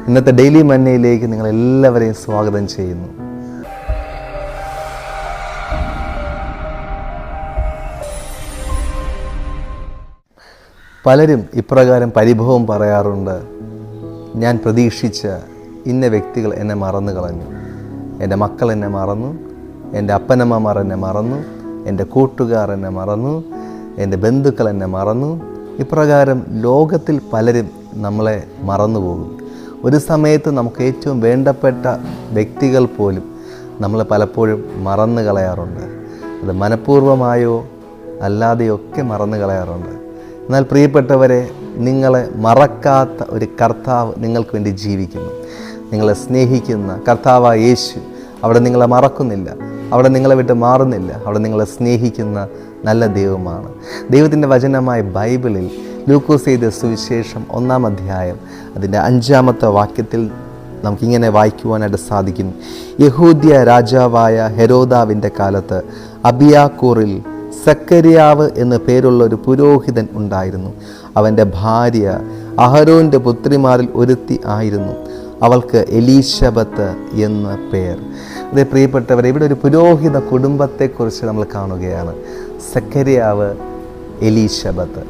ഇന്നത്തെ ഡെയിലി മന്നയിലേക്ക് നിങ്ങളെല്ലാവരെയും സ്വാഗതം ചെയ്യുന്നു. പലരും ഇപ്രകാരം പരിഭവം പറയാറുണ്ട്, ഞാൻ പ്രതീക്ഷിച്ച ഇന്ന വ്യക്തികൾ എന്നെ മറന്നു കളഞ്ഞു, എൻ്റെ മക്കൾ എന്നെ മറന്നു, എൻ്റെ അപ്പനമ്മമാർ എന്നെ മറന്നു, എൻ്റെ കൂട്ടുകാർ എന്നെ മറന്നു, എൻ്റെ ബന്ധുക്കൾ എന്നെ മറന്നു. ഇപ്രകാരം ലോകത്തിൽ പലരും നമ്മളെ മറന്നുപോകും. ഒരു സമയത്ത് നമുക്ക് ഏറ്റവും വേണ്ടപ്പെട്ട വ്യക്തികൾ പോലും നമ്മളെ പലപ്പോഴും മറന്നു കളയാറുണ്ട്. അത് മനഃപൂർവ്വമായോ അല്ലാതെയോ ഒക്കെ മറന്നു കളയാറുണ്ട്. എന്നാൽ പ്രിയപ്പെട്ടവരെ, നിങ്ങളെ മറക്കാത്ത ഒരു കർത്താവ് നിങ്ങൾക്ക് വേണ്ടി ജീവിക്കുന്നു. നിങ്ങളെ സ്നേഹിക്കുന്ന കർത്താവായ യേശു അവിടെ നിങ്ങളെ മറക്കുന്നില്ല, അവിടെ നിങ്ങളെ വിട്ട് മാറുന്നില്ല. അവിടെ നിങ്ങളെ സ്നേഹിക്കുന്ന നല്ല ദൈവമാണ്. ദൈവത്തിൻ്റെ വചനമായ ബൈബിളിൽ ലൂക്കോസ് എഴുതിയ സുവിശേഷം 1-ാം അധ്യായം അതിൻ്റെ 5-ാമത്തെ വാക്യത്തിൽ നമുക്കിങ്ങനെ വായിക്കുവാനായിട്ട് സാധിക്കും. യഹൂദ്യ രാജാവായ ഹെരോദാവിൻ്റെ കാലത്ത് അബിയാക്കൂറിൽ സക്കരിയാവ് എന്നു പേരുള്ള ഒരു പുരോഹിതൻ ഉണ്ടായിരുന്നു. അവൻ്റെ ഭാര്യ അഹരോൻ്റെ പുത്രിമാരിൽ ഒരുത്തി ആയിരുന്നു. അവൾക്ക് എലീശബത്ത് എന്ന പേർ. അതേ പ്രിയപ്പെട്ടവരെ, ഇവിടെ ഒരു പുരോഹിത കുടുംബത്തെക്കുറിച്ച് നമ്മൾ കാണുകയാണ്. സക്കരിയാവ്, എലീശബത്ത്,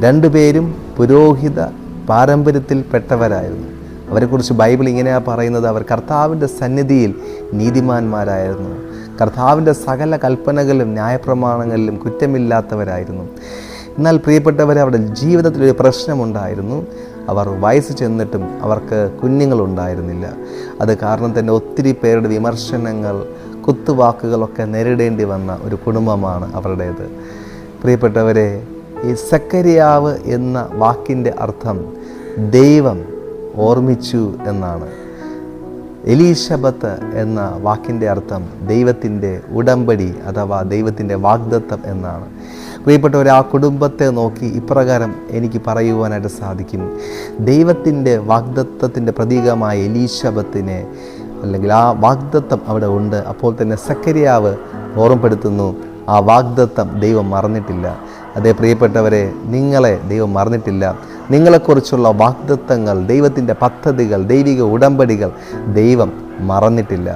രണ്ടുപേരും പുരോഹിത പാരമ്പര്യത്തിൽപ്പെട്ടവരായിരുന്നു. അവരെക്കുറിച്ച് ബൈബിൾ ഇങ്ങനെയാണ് പറയുന്നത്, അവർ കർത്താവിൻ്റെ സന്നിധിയിൽ നീതിമാന്മാരായിരുന്നു. കർത്താവിൻ്റെ സകല കൽപ്പനകളിലും ന്യായപ്രമാണങ്ങളിലും കുറ്റമില്ലാത്തവരായിരുന്നു. എന്നാൽ പ്രിയപ്പെട്ടവരെ, അവരുടെ ജീവിതത്തിലൊരു പ്രശ്നമുണ്ടായിരുന്നു. അവർ വയസ്സ് ചെന്നിട്ടും അവർക്ക് കുഞ്ഞുങ്ങളുണ്ടായിരുന്നില്ല. അത് കാരണം തന്നെ ഒത്തിരി പേരുടെ വിമർശനങ്ങൾ, കുത്തുവാക്കുകളൊക്കെ നേരിടേണ്ടി വന്ന ഒരു കുടുംബമാണ് അവരുടേത്. പ്രിയപ്പെട്ടവരെ, ഈ സക്കരിയാവ് എന്ന വാക്കിൻ്റെ അർത്ഥം ദൈവം ഓർമ്മിച്ചു എന്നാണ്. എലീശബത്ത് എന്ന വാക്കിൻ്റെ അർത്ഥം ദൈവത്തിൻ്റെ ഉടമ്പടി അഥവാ ദൈവത്തിൻ്റെ വാഗ്ദത്തം എന്നാണ്. പ്രിയപ്പെട്ടവരെ, ആ കുടുംബത്തെ നോക്കി ഇപ്രകാരം എനിക്ക് പറയുവാനായിട്ട് സാധിക്കും. ദൈവത്തിൻ്റെ വാഗ്ദത്തത്തിൻ്റെ പ്രതീകമായ എലീശബത്തിനെ, അല്ലെങ്കിൽ ആ വാഗ്ദത്തം അവിടെ ഉണ്ട്. അപ്പോൾ തന്നെ സക്കരിയാവ് ഓർമ്മപ്പെടുത്തുന്നു, ആ വാഗ്ദത്തം ദൈവം മറന്നിട്ടില്ല. അതേ പ്രിയപ്പെട്ടവരെ, നിങ്ങളെ ദൈവം മറന്നിട്ടില്ല. നിങ്ങളെക്കുറിച്ചുള്ള വാഗ്ദത്തങ്ങൾ, ദൈവത്തിൻ്റെ പദ്ധതികൾ, ദൈവിക ഉടമ്പടികൾ ദൈവം മറന്നിട്ടില്ല.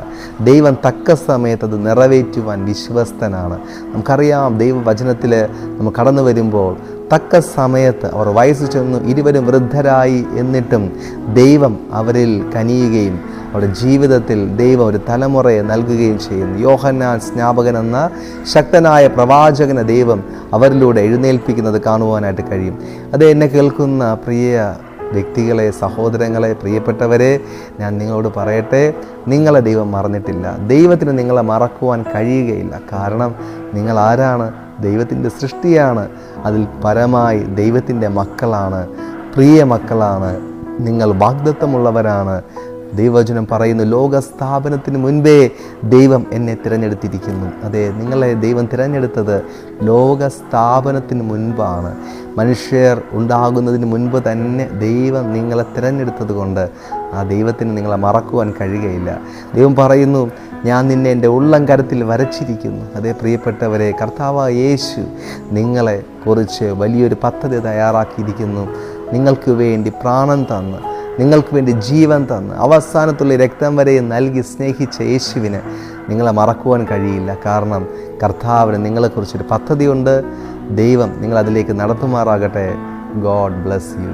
ദൈവം തക്ക സമയത്ത് അത് നിറവേറ്റുവാൻ വിശ്വസ്തനാണ്. നമുക്കറിയാം, ദൈവവചനത്തിൽ നമ്മൾ കടന്നു വരുമ്പോൾ തക്ക സമയത്ത് അവർ വയസ്സ് ചെന്നു, ഇരുവരും വൃദ്ധരായി, എന്നിട്ടും ദൈവം അവരിൽ കനിയുകയും അവരുടെ ജീവിതത്തിൽ ദൈവം ഒരു തലമുറയെ നൽകുകയും ചെയ്യുന്നു. യോഹന്നാൻ സ്നാപകൻ എന്ന ശക്തനായ പ്രവാചകനെ ദൈവം അവരിലൂടെ എഴുന്നേൽപ്പിക്കുന്നത് കാണുവാനായിട്ട് കഴിയും. അത് എന്നെ കേൾക്കുന്ന പ്രിയ വ്യക്തികളെ, സഹോദരങ്ങളെ, പ്രിയപ്പെട്ടവരെ, ഞാൻ നിങ്ങളോട് പറയട്ടെ, നിങ്ങളെ ദൈവം മറന്നിട്ടില്ല. ദൈവത്തിന് നിങ്ങളെ മറക്കുവാൻ കഴിയുകയില്ല. കാരണം നിങ്ങൾ ആരാണ്? ദൈവത്തിൻ്റെ സൃഷ്ടിയാണ്. അതിൽ പരമായി ദൈവത്തിൻ്റെ മക്കളാണ്, പ്രിയ മക്കളാണ്. നിങ്ങൾ വാഗ്ദത്തമുള്ളവരാണ്. ദൈവവചനം പറയുന്നു, ലോകസ്ഥാപനത്തിന് മുൻപേ ദൈവം എന്നെ തിരഞ്ഞെടുത്തിരിക്കുന്നു. അതെ, നിങ്ങളെ ദൈവം തിരഞ്ഞെടുത്തത് ലോകസ്ഥാപനത്തിന് മുൻപാണ്. മനുഷ്യർ ഉണ്ടാകുന്നതിന് മുൻപ് തന്നെ ദൈവം നിങ്ങളെ തിരഞ്ഞെടുത്തത് കൊണ്ട് ആ ദൈവത്തിന് നിങ്ങളെ മറക്കുവാൻ കഴിയുകയില്ല. ദൈവം പറയുന്നു, ഞാൻ നിന്നെ എൻ്റെ ഉള്ളം കരത്തിൽ വരച്ചിരിക്കുന്നു. അതേ പ്രിയപ്പെട്ടവരെ, കർത്താവായ യേശു നിങ്ങളെ കുറിച്ച് വലിയൊരു പദ്ധതി തയ്യാറാക്കിയിരിക്കുന്നു. നിങ്ങൾക്ക് വേണ്ടി പ്രാണൻ തന്ന്, നിങ്ങൾക്ക് വേണ്ടി ജീവൻ തന്ന്, അവസാനത്തുള്ള രക്തം വരെ നൽകി സ്നേഹിച്ച യേശുവിന് നിങ്ങളെ മറക്കുവാൻ കഴിയില്ല. കാരണം കർത്താവിന് നിങ്ങളെക്കുറിച്ചൊരു പദ്ധതിയുണ്ട്. ദൈവം നിങ്ങളതിലേക്ക് നടത്തുമാറാകട്ടെ. God bless U.